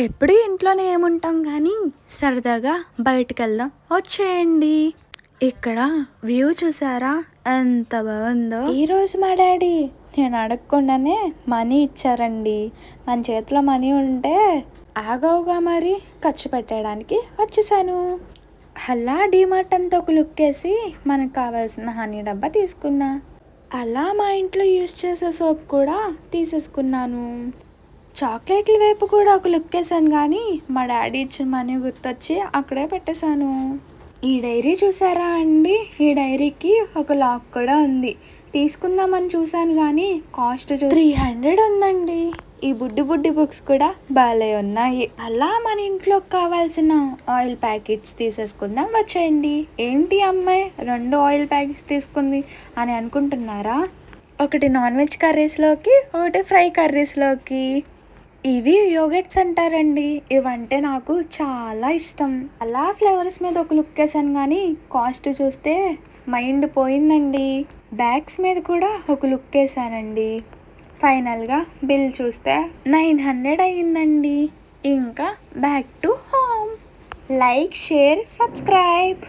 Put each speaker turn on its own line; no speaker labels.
ఎప్పుడు ఇంట్లోనే ఏముంటాం కానీ సరదాగా బయటకెళ్దాం వచ్చేయండి. ఇక్కడ వ్యూ చూసారా ఎంత బాగుందో. ఈరోజు మా డాడీ నేను అడగకుండానే మనీ ఇచ్చారండి. మన చేతిలో మనీ ఉంటే ఆగవుగా మరి ఖర్చు పెట్టడానికి వచ్చేసాను. అలా డీమార్ట్ అంతా ఒక లుక్ వేసి మనకు కావాల్సిన హనీ డబ్బా తీసుకున్నా. అలా మా ఇంట్లో యూజ్ చేసే సోప్ కూడా తీసేసుకున్నాను. చాక్లెట్ల వైపు కూడా ఒక లుక్ వేసాను కానీ మా డాడీ ఇచ్చిన మనీ గుర్తొచ్చి అక్కడే పెట్టేశాను. ఈ డైరీ చూసారా అండి, ఈ డైరీకి ఒక లాక్ కూడా ఉంది. తీసుకుందామని చూశాను కానీ కాస్ట్ 300 ఉందండి. ఈ బుడ్డి బుడ్డి బుక్స్ కూడా బాగాలే ఉన్నాయి. అలా మన ఇంట్లోకి కావాల్సిన ఆయిల్ ప్యాకెట్స్ తీసేసుకుందాం వచ్చేయండి. ఏంటి అమ్మాయి 2 ఆయిల్ ప్యాకెట్స్ తీసుకుంది అని అనుకుంటున్నారా? ఒకటి నాన్ వెజ్ కర్రీస్లోకి, ఒకటి ఫ్రై కర్రీస్లోకి. ఇవి యోగట్స్ అంటారండి. ఇవంటే నాకు చాలా ఇష్టం. అలా ఫ్లేవర్స్ మీద ఒక లుక్ వేసాను కానీ కాస్ట్ చూస్తే మైండ్ పోయిందండి. బ్యాగ్స్ మీద కూడా ఒక లుక్ వేసానండి. ఫైనల్గా బిల్ చూస్తే 900 అయ్యిందండి. ఇంకా back to home. Like, share, subscribe.